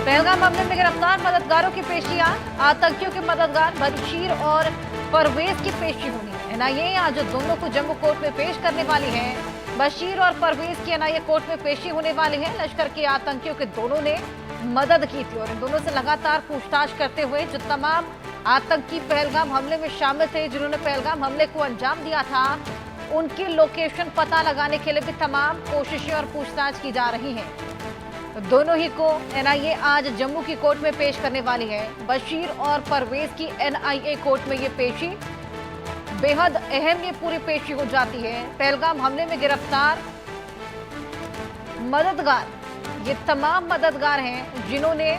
पहलगाम हमले में गिरफ्तार मददगारों की पेशियां, आतंकियों के मददगार बशीर और परवेज की पेशी होनी है। एनआईए आज दोनों को जम्मू कोर्ट में पेश करने वाली है। बशीर और परवेज की एनआईए कोर्ट में पेशी होने वाली है। लश्कर के आतंकियों के दोनों ने मदद की थी और इन दोनों से लगातार पूछताछ करते हुए जो तमाम आतंकी पहलगाम हमले में शामिल थे, जिन्होंने पहलगाम हमले को अंजाम दिया था, उनकी लोकेशन पता लगाने के लिए भी तमाम कोशिशें और पूछताछ की जा रही हैं। दोनों ही को एनआईए आज जम्मू की कोर्ट में पेश करने वाली है। बशीर और परवेज की एनआईए कोर्ट में ये पेशी बेहद अहम ये पूरी पेशी हो जाती है। पहलगाम हमले में गिरफ्तार मददगार, ये तमाम मददगार हैं जिन्होंने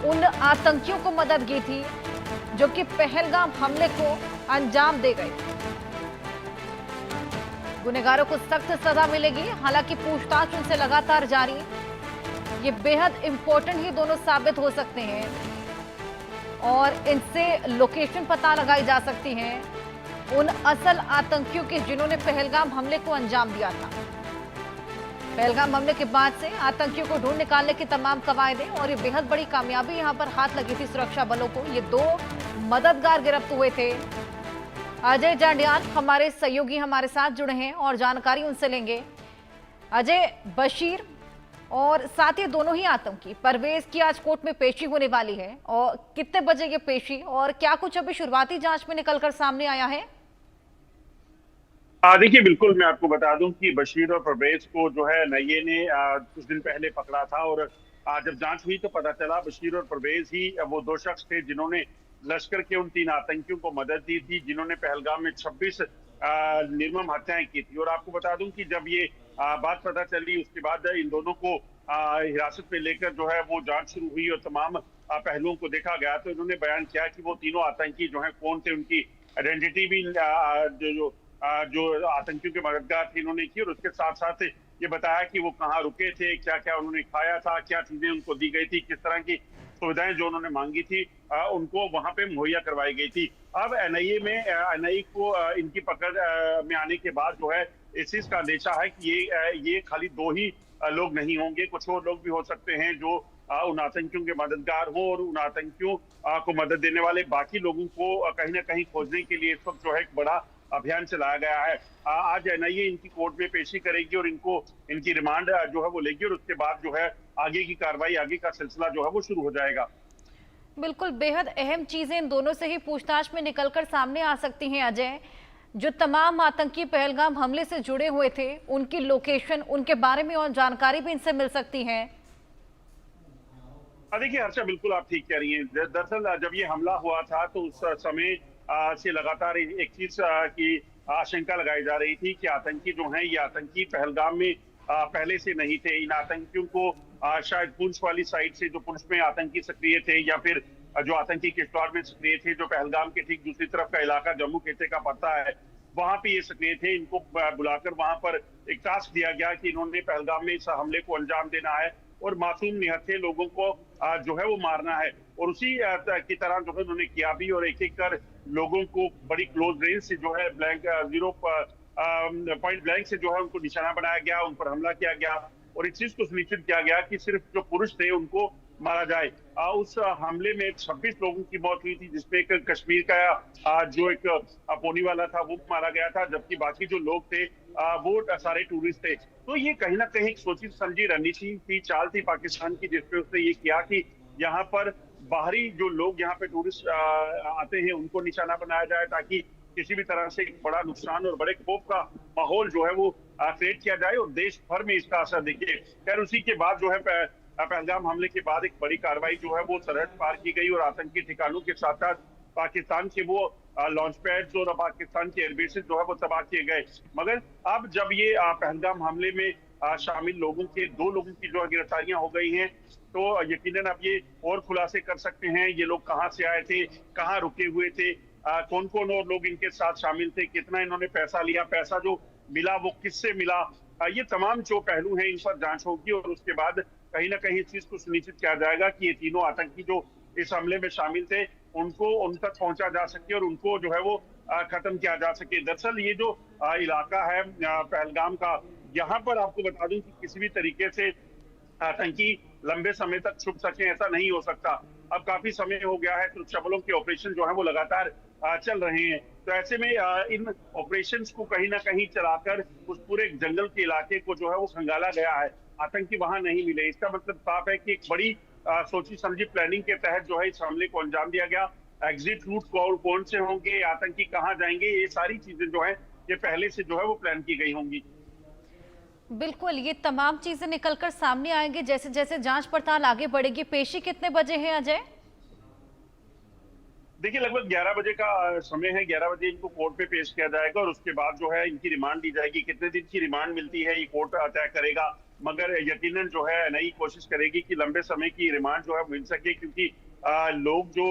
उन आतंकियों को मदद की थी जो कि पहलगाम हमले को अंजाम दे गए। गुनहगारों को सख्त सजा मिलेगी, हालांकि पूछताछ उनसे लगातार जारी। ये बेहद इंपॉर्टेंट ही दोनों साबित हो सकते हैं और इनसे लोकेशन पता लगाई जा सकती है उन असल आतंकियों की जिन्होंने पहलगाम हमले को अंजाम दिया था। पहलगाम हमले के बाद से आतंकियों को ढूंढ निकालने की तमाम कवायदें और ये बेहद बड़ी कामयाबी यहां पर हाथ लगी थी सुरक्षा बलों को। ये दो मददगार गिरफ्त हुए थे। अजय जांडियाल हमारे सहयोगी हमारे साथ जुड़े हैं और जानकारी उनसे लेंगे। अजय, बशीर और साथ ही दोनों ही आतंकी परवेज की आज कोर्ट में पेशी होने वाली है और कितने बजे ये पेशी और क्या कुछ अभी शुरुआती जांच में निकलकर सामने आया है? देखिए, बिल्कुल मैं आपको बता दूं कि बशीर और परवेज को जो है एनआईए ने कुछ दिन पहले पकड़ा था और जब जांच हुई तो पता चला बशीर और परवेज ही वो दो शख्स थे जिन्होंने लश्कर के उन 3 आतंकियों को मदद दी थी जिन्होंने पहलगाम में 26 निर्मम हत्याएं की थी। और आपको बता दूं कि जब ये बात पता चली उसके बाद इन दोनों को हिरासत में लेकर जो है वो जांच शुरू हुई और तमाम पहलुओं को देखा गया तो इन्होंने बयान किया कि वो तीनों आतंकी जो है कौन थे, उनकी आइडेंटिटी भी जो आतंकियों के मददगार थे इन्होंने की और उसके साथ साथ ये बताया कि वो कहाँ रुके थे, क्या क्या उन्होंने खाया था, क्या चीजें उनको दी गई थी, किस तरह की सुविधाएं जो उन्होंने मांगी थी उनको वहां पे मुहैया करवाई गई थी। अब एनआईए को इनकी पकड़ में आने के बाद जो है इस चीज का अंदेशा है कि ये खाली 2 ही लोग नहीं होंगे, कुछ और लोग भी हो सकते हैं जो उन आतंकियों के मददगार हो और उन आतंकियों को मदद देने वाले बाकी लोगों को कहीं ना कहीं खोजने के लिए इस वक्त जो है एक बड़ा अभियान चलाया गया है। आज एनआईए इनकी कोर्ट में पेशी करेगी और इनकी रिमांड जो है वो लेगी और उसके बाद जो है आगे की कार्रवाई, आगे का सिलसिला जो है वो शुरू हो जाएगा। बिल्कुल, बेहद अहम चीजें इन दोनों से ही पूछताछ में निकलकर सामने आ सकती हैं। अजय, जो तमाम आतंकी पहलगाम हमले से जुड़े हुए थे उनकी लोकेशन, उनके बारे में और जानकारी भी इनसे मिल सकती है। देखिए हर्षा, बिल्कुल आप ठीक कह रही हैं। दरअसल जब ये हमला हुआ था तो उस समय से लगातार एक चीज की आशंका लगाई जा रही थी कि आतंकी जो हैं ये आतंकी पहलगाम में पहले से नहीं थे। इन आतंकियों को शायद पुंछ वाली साइड से, जो पुंछ में आतंकी सक्रिय थे, या फिर जो आतंकी किश्तवाड़ में सक्रिय थे, जो पहलगाम के ठीक दूसरी तरफ का इलाका जम्मू खित्ते का पड़ता है, वहां पे ये सक्रिय थे। इनको बुलाकर वहां पर एक टास्क दिया गया कि इन्होंने पहलगाम में इस हमले को अंजाम देना है और मासूम निहत्थे लोगों को जो है वो मारना है। और उसी की तरह जो है उन्होंने किया भी और एक एक कर लोगों को बड़ी क्लोज रेंज से जो है पॉइंट ब्लैंक से जो है उनको निशाना बनाया गया, उन पर हमला किया गया और इस चीज को सुनिश्चित किया गया कि सिर्फ जो पुरुष थे उनको मारा जाए। उस हमले में 26 लोगों की मौत हुई थी, जिसमें एक कश्मीर का जो एक पोनी वाला था वो मारा गया था, जबकि बाकी जो लोग थे वो सारे टूरिस्ट थे। तो ये कहीं ना कहीं एक सोची समझी रणनीति थी, चाल थी पाकिस्तान की, जिसपे उसने ये किया कि यहाँ पर बाहरी जो लोग यहाँ पे टूरिस्ट आते हैं उनको निशाना बनाया जाए ताकि किसी भी तरह से एक बड़ा नुकसान और बड़े खौफ का माहौल जो है वो क्रिएट किया जाए और देश भर में इसका असर दिखे। खैर उसी के बाद जो है पहलगाम हमले के बाद एक बड़ी कार्रवाई जो है वो सरहद पार की गई और आतंकी ठिकानों के साथ साथ पाकिस्तान के वो लॉन्च पैड्स और पाकिस्तान के एयरबेसेस जो है वो तबाह किए गए। मगर अब जब ये पहलगाम हमले में शामिल लोगों के 2 लोगों की जो गिरफ्तारियां हो गई हैं तो यकीनन अब ये और खुलासे कर सकते हैं ये लोग कहाँ से आए थे, कहाँ रुके हुए थे, कौन कौन और लोग इनके साथ शामिल थे, कितना इन्होंने पैसा लिया, पैसा जो मिला वो किससे मिला। ये तमाम जो पहलू हैं इन पर जांच होगी और उसके बाद कहीं ना कहीं इस चीज को सुनिश्चित किया जाएगा कि ये तीनों आतंकी जो इस हमले में शामिल थे उनको उन तक पहुंचा जा सके और उनको जो है वो खत्म किया जा सके। दरअसल ये जो इलाका है पहलगाम का, यहाँ पर आपको बता दूं कि किसी भी तरीके से आतंकी लंबे समय तक छुप सके, ऐसा नहीं हो सकता। अब काफी समय हो गया है, सुरक्षा बलों के ऑपरेशन जो है वो लगातार चल रहे हैं। तो ऐसे में इन ऑपरेशंस को कहीं ना कहीं चलाकर उस पूरे जंगल के इलाके को जो है वो खंगाला गया है, आतंकी वहां नहीं मिले। इसका मतलब साफ है कि एक बड़ी सोची समझी प्लानिंग के तहत जो है इस हमले को अंजाम दिया गया। एग्जिट रूट कौन से होंगे, आतंकी कहाँ जाएंगे, ये सारी चीजें जो है ये पहले से जो है वो प्लान की गई होंगी। बिल्कुल, ये तमाम चीजें निकलकर सामने आएंगी जैसे जैसे जांच पड़ताल आगे बढ़ेगी। पेशी कितने बजे है अजय? देखिए लगभग 11 बजे का समय है। 11 बजे इनको कोर्ट पे पेश किया जाएगा और उसके बाद जो है इनकी रिमांड ली जाएगी। कितने दिन की रिमांड मिलती है ये कोर्ट तय करेगा, मगर यकीनन जो है नई कोशिश करेगी कि लंबे समय की रिमांड जो है मिल सके, क्योंकि लोग जो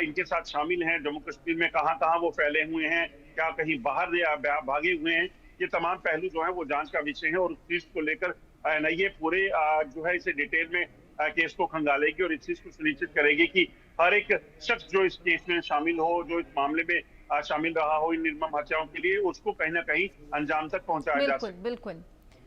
इनके साथ शामिल हैं जम्मू कश्मीर में कहाँ कहाँ वो फैले हुए हैं, क्या कहीं बाहर भागे हुए हैं, ये तमाम पहलू जो है वो जांच का विषय है। और उस चीज को लेकर ये पूरे जो है इसे डिटेल में केस को खंगालेगी और इस चीज को सुनिश्चित करेगी कि हर एक शख्स जो इस केस में शामिल हो, जो इस मामले में शामिल रहा हो इन निर्मम हत्याओं के लिए, उसको कहीं ना कहीं अंजाम तक पहुंचाया जा सके। बिल्कुल बिल्कुल।